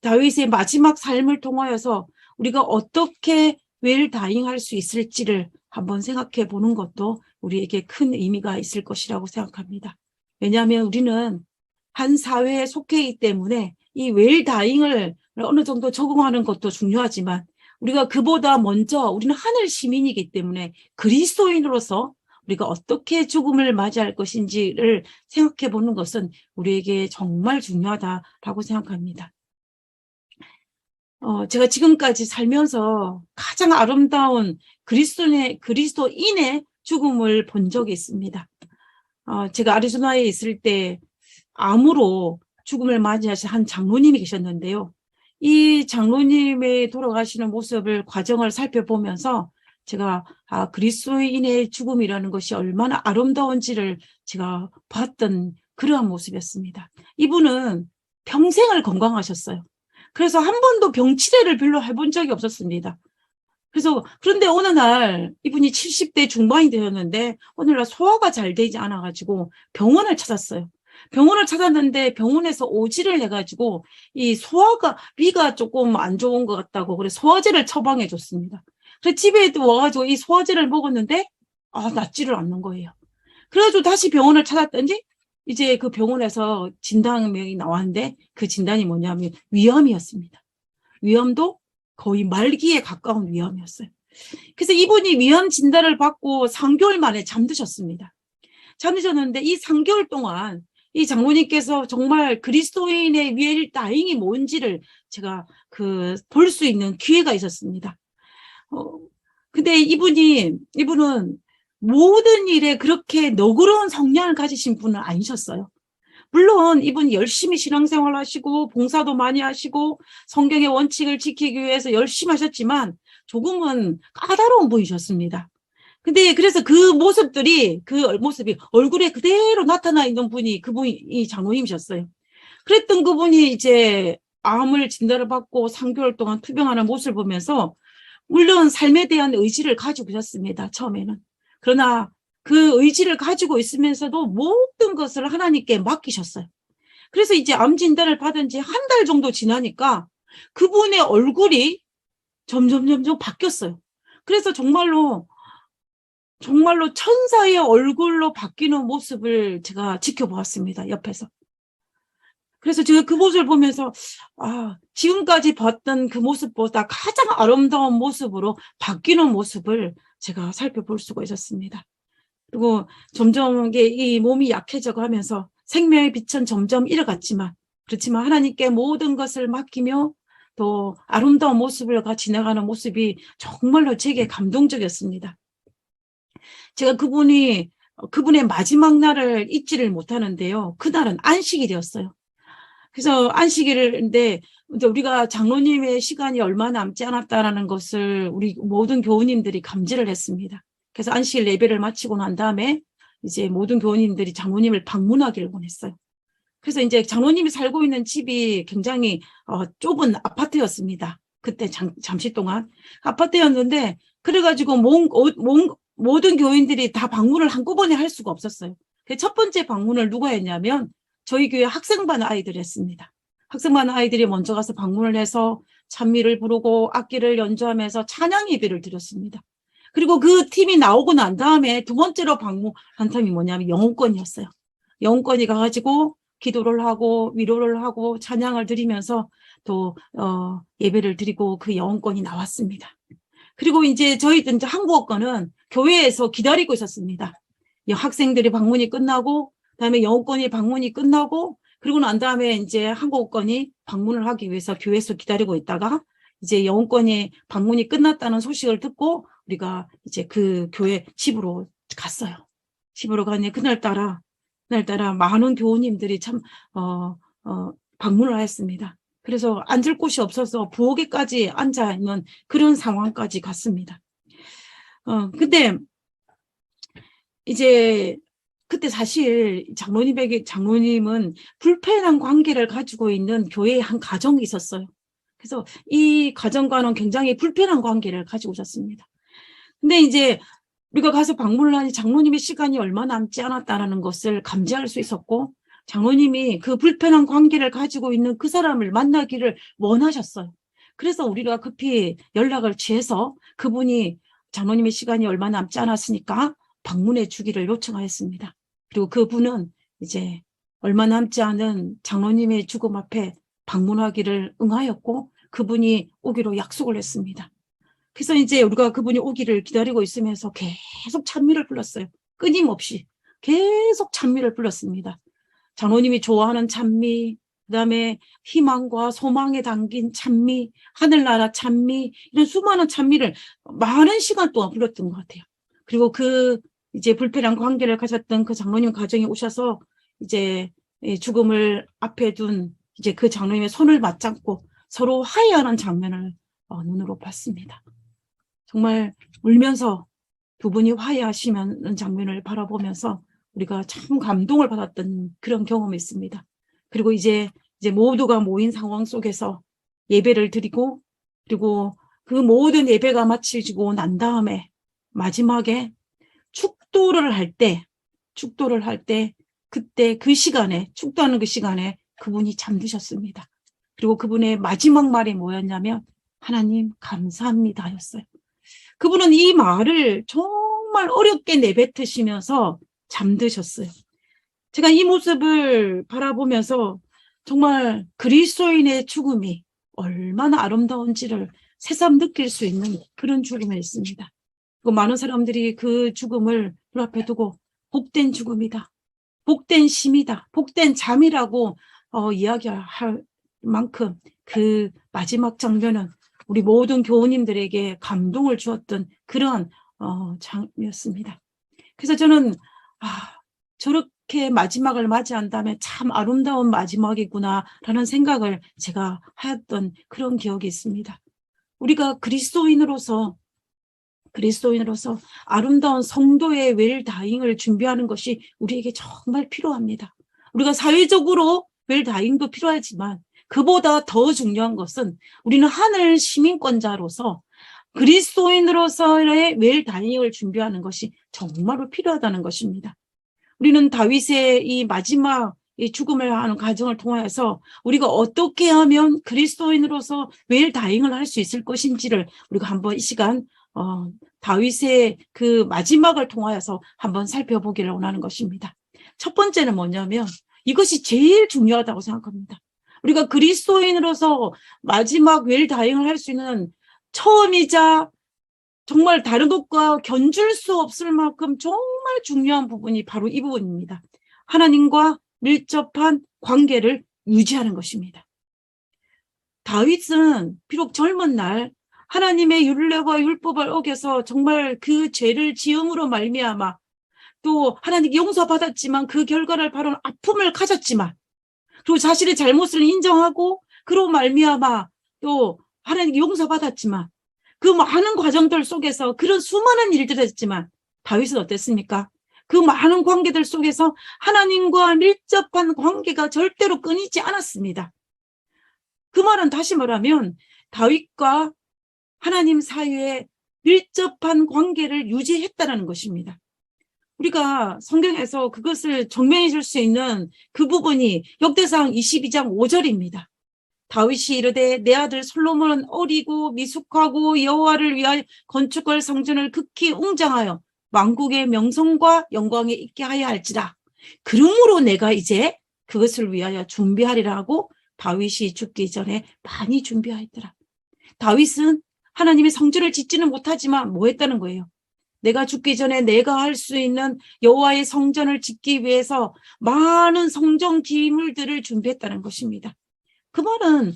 A: 다윗의 마지막 삶을 통하여서 우리가 어떻게 웰다잉할 수 있을지를 한번 생각해 보는 것도 우리에게 큰 의미가 있을 것이라고 생각합니다. 왜냐하면 우리는 한 사회에 속해 있기 때문에 이 웰다잉을 어느 정도 적응하는 것도 중요하지만, 우리가 그보다 먼저 우리는 하늘 시민이기 때문에 그리스도인으로서 우리가 어떻게 죽음을 맞이할 것인지를 생각해 보는 것은 우리에게 정말 중요하다라고 생각합니다. 제가 지금까지 살면서 가장 아름다운 그리스도인의 죽음을 본 적이 있습니다. 제가 아리조나에 있을 때 암으로 죽음을 맞이하신 한 장로님이 계셨는데요. 이 장로님의 돌아가시는 모습을, 과정을 살펴보면서 제가 그리스도인의 죽음이라는 것이 얼마나 아름다운지를 제가 봤던 그러한 모습이었습니다. 이분은 평생을 건강하셨어요. 그래서 한 번도 병치레를 별로 해본 적이 없었습니다. 그런데 어느 날 이분이 70대 중반이 되었는데 어느 날 소화가 잘 되지 않아가지고 병원을 찾았어요. 병원을 찾았는데 병원에서 오지를 해가지고 이 위가 조금 안 좋은 것 같다고 그래서 소화제를 처방해 줬습니다. 그래서 집에 와가지고 이 소화제를 먹었는데 낫지를 않는 거예요. 그래가지고 다시 병원을 찾았더니 이제 그 병원에서 진단명이 나왔는데 그 진단이 뭐냐면 위암이었습니다. 위암도 거의 말기에 가까운 위암이었어요. 그래서 이분이 위암 진단을 받고 3개월 만에 잠드셨습니다. 잠드셨는데 이 3개월 동안 이 장로님께서 정말 그리스도인의 웰다잉이 뭔지를 제가 볼 수 있는 기회가 있었습니다. 근데 이분은 모든 일에 그렇게 너그러운 성향을 가지신 분은 아니셨어요. 물론 이분 열심히 신앙생활 하시고 봉사도 많이 하시고 성경의 원칙을 지키기 위해서 열심히 하셨지만 조금은 까다로운 분이셨습니다. 근데 그래서 그 모습이 얼굴에 그대로 나타나 있는 그분이 장로님이셨어요. 그랬던 그분이 이제 암을 진단을 받고 3개월 동안 투병하는 모습을 보면서 물론 삶에 대한 의지를 가지고 계셨습니다. 처음에는. 그러나 그 의지를 가지고 있으면서도 모든 것을 하나님께 맡기셨어요. 그래서 이제 암 진단을 받은 지 한 달 정도 지나니까 그분의 얼굴이 점점 바뀌었어요. 그래서 정말로 천사의 얼굴로 바뀌는 모습을 제가 지켜보았습니다. 옆에서. 그래서 제가 그 모습을 보면서 지금까지 봤던 그 모습보다 가장 아름다운 모습으로 바뀌는 모습을 제가 살펴볼 수가 있었습니다. 그리고 점점 이 몸이 약해져 가면서 생명의 빛은 점점 잃어갔지만, 그렇지만 하나님께 모든 것을 맡기며 또 아름다운 모습을 같이 지나가는 모습이 정말로 제게 감동적이었습니다. 제가 그분의 마지막 날을 잊지를 못하는데요. 그날은 안식일이었어요. 그래서 안식일인데 우리가 장로님의 시간이 얼마 남지 않았다라는 것을 우리 모든 교우님들이 감지를 했습니다. 그래서 안식일 예배를 마치고 난 다음에 이제 모든 교우님들이 장로님을 방문하기를 원했어요. 그래서 이제 장로님이 살고 있는 집이 굉장히 좁은 아파트였습니다. 그때 잠시 동안 아파트였는데, 그래가지고 모든 교인들이 다 방문을 한꺼번에 할 수가 없었어요. 첫 번째 방문을 누가 했냐면 저희 교회 학생반 아이들이 했습니다. 학생반 아이들이 먼저 가서 방문을 해서 찬미를 부르고 악기를 연주하면서 찬양 예배를 드렸습니다. 그리고 그 팀이 나오고 난 다음에 두 번째로 방문한 팀이 뭐냐면 영혼권이었어요. 영혼권이 가가지고 기도를 하고 위로를 하고 찬양을 드리면서 또 예배를 드리고 그 영혼권이 나왔습니다. 그리고 이제 저희들 이제 한국어권은 교회에서 기다리고 있었습니다. 학생들이 방문이 끝나고 그다음에 영어권이 방문이 끝나고 그리고 난 다음에 이제 한국어권이 방문을 하기 위해서 교회에서 기다리고 있다가 이제 영어권이 방문이 끝났다는 소식을 듣고 우리가 이제 그 교회 집으로 갔어요. 집으로 가니 그날따라 많은 교우님들이 참 방문을 했습니다. 그래서 앉을 곳이 없어서 부엌에까지 앉아 있는 그런 상황까지 갔습니다. 근데 이제 그때 사실 장로님은 불편한 관계를 가지고 있는 교회의 한 가정이 있었어요. 그래서 이 가정과는 굉장히 불편한 관계를 가지고 있었습니다. 근데 이제 우리가 가서 방문을 하니 장로님의 시간이 얼마 남지 않았다는 것을 감지할 수 있었고, 장로님이 그 불편한 관계를 가지고 있는 그 사람을 만나기를 원하셨어요. 그래서 우리가 급히 연락을 취해서 그분이 장로님의 시간이 얼마 남지 않았으니까 방문해 주기를 요청하였습니다. 그리고 그분은 이제 얼마 남지 않은 장로님의 죽음 앞에 방문하기를 응하였고, 그분이 오기로 약속을 했습니다. 그래서 이제 우리가 그분이 오기를 기다리고 있으면서 계속 찬미를 불렀어요. 끊임없이 계속 찬미를 불렀습니다. 장로님이 좋아하는 찬미, 그다음에 희망과 소망에 담긴 찬미, 하늘나라 찬미, 이런 수많은 찬미를 많은 시간 동안 불렀던 것 같아요. 그리고 그 이제 불편한 관계를 가졌던 그 장로님 가정에 오셔서 이제 죽음을 앞에 둔 이제 그 장로님의 손을 맞잡고 서로 화해하는 장면을 눈으로 봤습니다. 정말 울면서 두 분이 화해하시는 장면을 바라보면서 우리가 참 감동을 받았던 그런 경험이 있습니다. 그리고 이제 모두가 모인 상황 속에서 예배를 드리고, 그리고 그 모든 예배가 마치고 난 다음에 마지막에 축도를 할 때 그때 그 시간에, 축도하는 그 시간에 그분이 잠드셨습니다. 그리고 그분의 마지막 말이 뭐였냐면 하나님 감사합니다였어요. 그분은 이 말을 정말 어렵게 내뱉으시면서 잠드셨어요. 제가 이 모습을 바라보면서 정말 그리스도인의 죽음이 얼마나 아름다운지를 새삼 느낄 수 있는 그런 죽음이었습니다. 많은 사람들이 그 죽음을 눈앞에 두고 복된 죽음이다, 복된 심이다, 복된 잠이라고 이야기할 만큼 그 마지막 장면은 우리 모든 교우님들에게 감동을 주었던 그러한 장면이었습니다. 그래서 저는 저렇게 마지막을 맞이한다면 참 아름다운 마지막이구나라는 생각을 제가 하였던 그런 기억이 있습니다. 우리가 그리스도인으로서 아름다운 성도의 웰다잉을 준비하는 것이 우리에게 정말 필요합니다. 우리가 사회적으로 웰다잉도 필요하지만 그보다 더 중요한 것은 우리는 하늘 시민권자로서 그리스도인으로서의 웰다잉을 준비하는 것이 정말로 필요하다는 것입니다. 우리는 다윗의 이 마지막 이 죽음을 하는 과정을 통해서 우리가 어떻게 하면 그리스도인으로서 웰다잉을 할 수 있을 것인지를 우리가 한번 이 시간 다윗의 그 마지막을 통하여서 한번 살펴보기를 원하는 것입니다. 첫 번째는 뭐냐면 이것이 제일 중요하다고 생각합니다. 우리가 그리스도인으로서 마지막 웰다잉을 할 수 있는 처음이자 정말 다른 것과 견줄 수 없을 만큼 정말 중요한 부분이 바로 이 부분입니다. 하나님과 밀접한 관계를 유지하는 것입니다. 다윗은 비록 젊은 날 하나님의 율례와 율법을 어겨서 정말 그 죄를 지음으로 말미암아 또 하나님께 용서받았지만 그 결과를 바로 아픔을 가졌지만 그리고 자신의 잘못을 인정하고 그로 말미암아 또 하나님께 용서받았지만 그 많은 과정들 속에서 그런 수많은 일들을 했지만 다윗은 어땠습니까? 그 많은 관계들 속에서 하나님과 밀접한 관계가 절대로 끊이지 않았습니다. 그 말은 다시 말하면 다윗과 하나님 사이에 밀접한 관계를 유지했다는 것입니다. 우리가 성경에서 그것을 증명해 줄 수 있는 그 부분이 역대상 22장 5절입니다. 다윗이 이르되 내 아들 솔로몬은 어리고 미숙하고 여호와를 위하여 건축할 성전을 극히 웅장하여 왕국의 명성과 영광에 있게 하여 할지라. 그러므로 내가 이제 그것을 위하여 준비하리라 하고 다윗이 죽기 전에 많이 준비하였더라. 다윗은 하나님의 성전을 짓지는 못하지만 뭐 했다는 거예요? 내가 죽기 전에 내가 할 수 있는 여호와의 성전을 짓기 위해서 많은 성전 기물들을 준비했다는 것입니다. 그 말은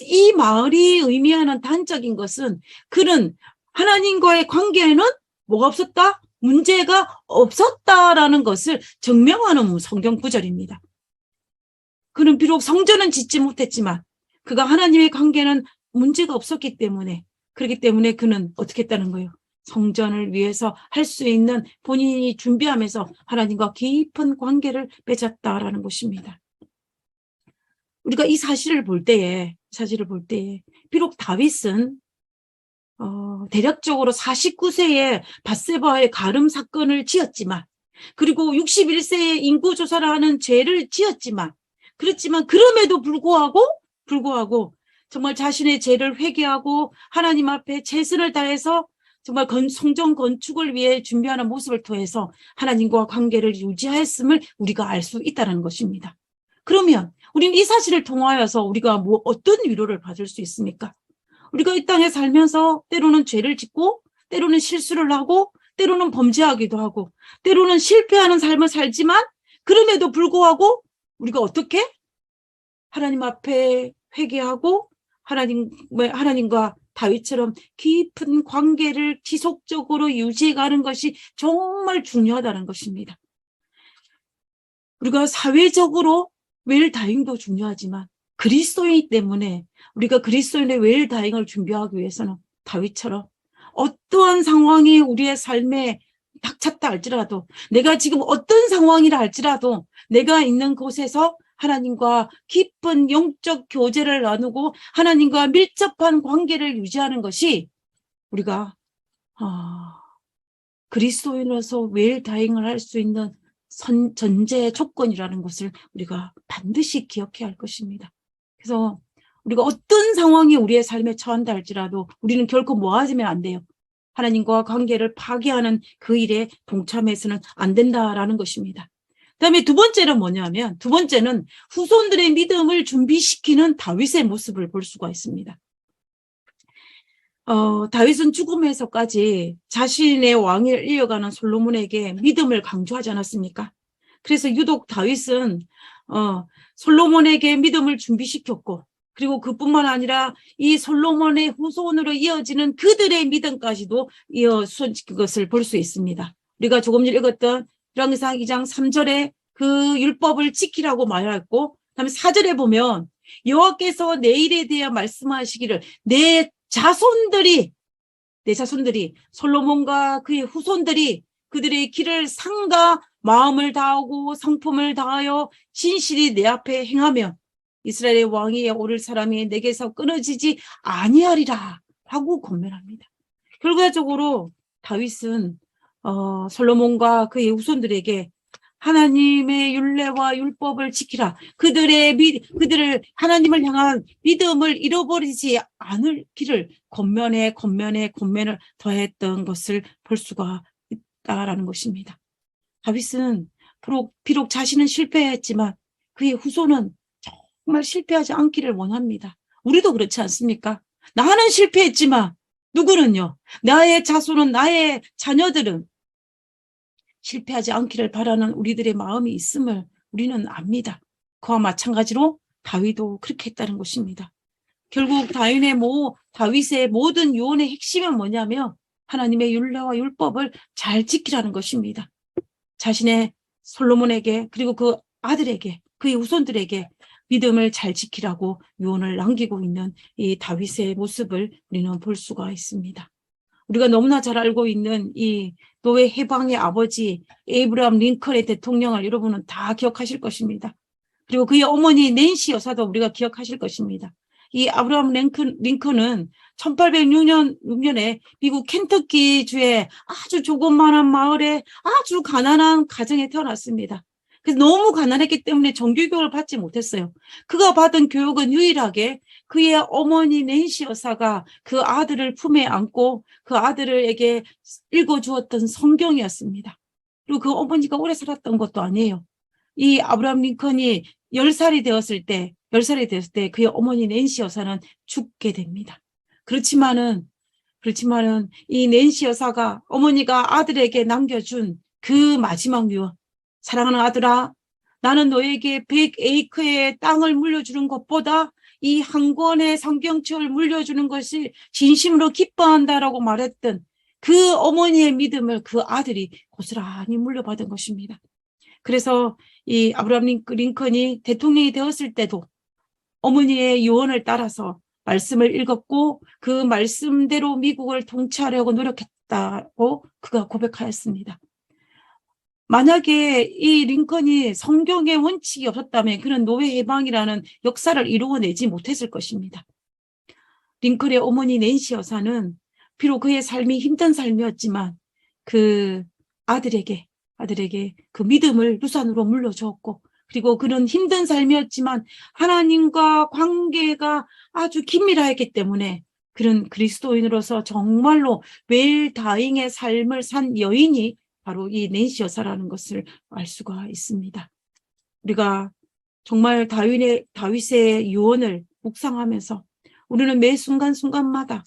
A: 이 말이 의미하는 단적인 것은 그는 하나님과의 관계에는 뭐가 없었다? 문제가 없었다라는 것을 증명하는 성경 구절입니다. 그는 비록 성전은 짓지 못했지만 그가 하나님의 관계는 문제가 없었기 때문에, 그렇기 때문에 그는 어떻게 했다는 거예요? 성전을 위해서 할 수 있는 본인이 준비하면서 하나님과 깊은 관계를 맺었다라는 것입니다. 우리가 이 사실을 볼 때에 비록 다윗은 대략적으로 49세에 밧세바의 가름 사건을 지었지만, 그리고 61세에 인구조사를 하는 죄를 지었지만, 그렇지만 그럼에도 불구하고 정말 자신의 죄를 회개하고 하나님 앞에 최선을 다해서 정말 성전 건축을 위해 준비하는 모습을 통해서 하나님과 관계를 유지하였음을 우리가 알 수 있다는 것입니다. 그러면 우리는 이 사실을 통하여서 우리가 어떤 위로를 받을 수 있습니까? 우리가 이 땅에 살면서 때로는 죄를 짓고, 때로는 실수를 하고, 때로는 범죄하기도 하고, 때로는 실패하는 삶을 살지만, 그럼에도 불구하고 우리가 어떻게? 하나님 앞에 회개하고 하나님과 다윗처럼 깊은 관계를 지속적으로 유지해가는 것이 정말 중요하다는 것입니다. 우리가 사회적으로 웰다잉도 중요하지만 그리스도이기 때문에 우리가 그리스도인의 웰다잉을 준비하기 위해서는 다윗처럼 어떠한 상황이 우리의 삶에 닥쳤다 할지라도, 내가 지금 어떤 상황이라 할지라도 내가 있는 곳에서 하나님과 깊은 영적 교제를 나누고 하나님과 밀접한 관계를 유지하는 것이 우리가 그리스도인으로서 웰다잉을 할 수 있는 전제 조건이라는 것을 우리가 반드시 기억해야 할 것입니다. 그래서 우리가 어떤 상황이 우리의 삶에 처한다 할지라도 우리는 결코 모아지면 안 돼요. 하나님과 관계를 파괴하는 그 일에 동참해서는 안 된다라는 것입니다. 그다음에 두 번째는 뭐냐면, 두 번째는 후손들의 믿음을 준비시키는 다윗의 모습을 볼 수가 있습니다. 다윗은 죽음에서까지 자신의 왕위를 이어가는 솔로몬에게 믿음을 강조하지 않았습니까? 그래서 유독 다윗은 솔로몬에게 믿음을 준비시켰고, 그리고 그뿐만 아니라 이 솔로몬의 후손으로 이어지는 그들의 믿음까지도 이어지는 것을 볼 수 있습니다. 우리가 조금 전에 읽었던 열왕기상 2장 3절에 그 율법을 지키라고 말했고, 그다음에 4절에 보면 여호와께서 내 일에 대해 말씀하시기를 내 자손들이 솔로몬과 그의 후손들이 그들의 길을 삼가 마음을 다하고 성품을 다하여 진실이 내 앞에 행하며 이스라엘의 왕위에 오를 사람이 내게서 끊어지지 아니하리라 하고 권면합니다. 결과적으로 다윗은 솔로몬과 그의 후손들에게 하나님의 율례와 율법을 지키라, 그들을 하나님을 향한 믿음을 잃어버리지 않을 길을 권면을 더했던 것을 볼 수가 있다라는 것입니다. 다윗은 비록 자신은 실패했지만 그의 후손은 정말 실패하지 않기를 원합니다. 우리도 그렇지 않습니까? 나는 실패했지만 누구는요? 나의 자손은, 나의 자녀들은 실패하지 않기를 바라는 우리들의 마음이 있음을 우리는 압니다. 그와 마찬가지로 다윗도 그렇게 했다는 것입니다. 결국 다윗의 모든 유언의 핵심은 뭐냐면 하나님의 율례와 율법을 잘 지키라는 것입니다. 자신의 솔로몬에게, 그리고 그 아들에게, 그의 후손들에게 믿음을 잘 지키라고 유언을 남기고 있는 이 다윗의 모습을 우리는 볼 수가 있습니다. 우리가 너무나 잘 알고 있는 이 노예 해방의 아버지 에이브라함 링컨의 대통령을 여러분은 다 기억하실 것입니다. 그리고 그의 어머니 낸시 여사도 우리가 기억하실 것입니다. 이 아브라함 링컨은 1806년에 미국 켄터키주의 아주 조그마한 마을에 아주 가난한 가정에 태어났습니다. 그래서 너무 가난했기 때문에 정규교육을 받지 못했어요. 그가 받은 교육은 유일하게 그의 어머니 낸시 여사가 그 아들을 품에 안고 그 아들에게 읽어주었던 성경이었습니다. 그리고 그 어머니가 오래 살았던 것도 아니에요. 이 아브라함 링컨이 10살이 되었을 때 그의 어머니 낸시 여사는 죽게 됩니다. 그렇지만은 이 낸시 여사가, 어머니가 아들에게 남겨준 그 마지막 유언, 사랑하는 아들아, 나는 너에게 100에이커의 땅을 물려주는 것보다 이 한 권의 성경책을 물려주는 것이 진심으로 기뻐한다라고 말했던 그 어머니의 믿음을 그 아들이 고스란히 물려받은 것입니다. 그래서 이 아브라함 링컨이 대통령이 되었을 때도 어머니의 유언을 따라서 말씀을 읽었고 그 말씀대로 미국을 통치하려고 노력했다고 그가 고백하였습니다. 만약에 이 링컨이 성경의 원칙이 없었다면 그런 노예 해방이라는 역사를 이루어내지 못했을 것입니다. 링컨의 어머니 낸시 여사는 비록 그의 삶이 힘든 삶이었지만 그 아들에게 그 믿음을 유산으로 물려주었고, 그리고 그런 힘든 삶이었지만 하나님과 관계가 아주 긴밀하였기 때문에 그런 그리스도인으로서 정말로 웰다잉의 삶을 산 여인이 바로 이 낸시 여사라는 것을 알 수가 있습니다. 우리가 정말 다윗의 유언을 묵상하면서 우리는 매 순간순간마다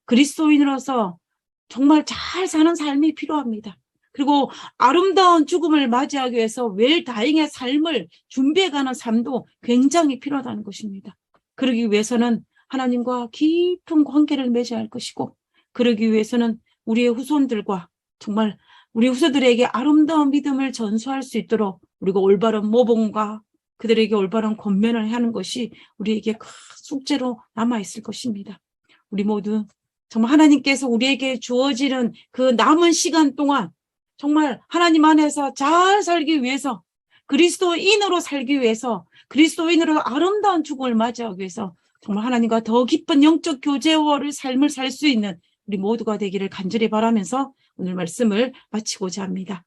A: 그리스도인으로서 정말 잘 사는 삶이 필요합니다. 그리고 아름다운 죽음을 맞이하기 위해서 웰다잉의 삶을 준비해가는 삶도 굉장히 필요하다는 것입니다. 그러기 위해서는 하나님과 깊은 관계를 맺어야 할 것이고, 그러기 위해서는 우리의 후손들과 정말 우리 후손들에게 아름다운 믿음을 전수할 수 있도록 우리가 올바른 모범과 그들에게 올바른 권면을 하는 것이 우리에게 큰 숙제로 남아있을 것입니다. 우리 모두 정말 하나님께서 우리에게 주어지는 그 남은 시간 동안 정말 하나님 안에서 잘 살기 위해서, 그리스도인으로 살기 위해서, 그리스도인으로 아름다운 죽음을 맞이하기 위해서 정말 하나님과 더 깊은 영적 교제와의 삶을 살 수 있는 우리 모두가 되기를 간절히 바라면서 오늘 말씀을 마치고자 합니다.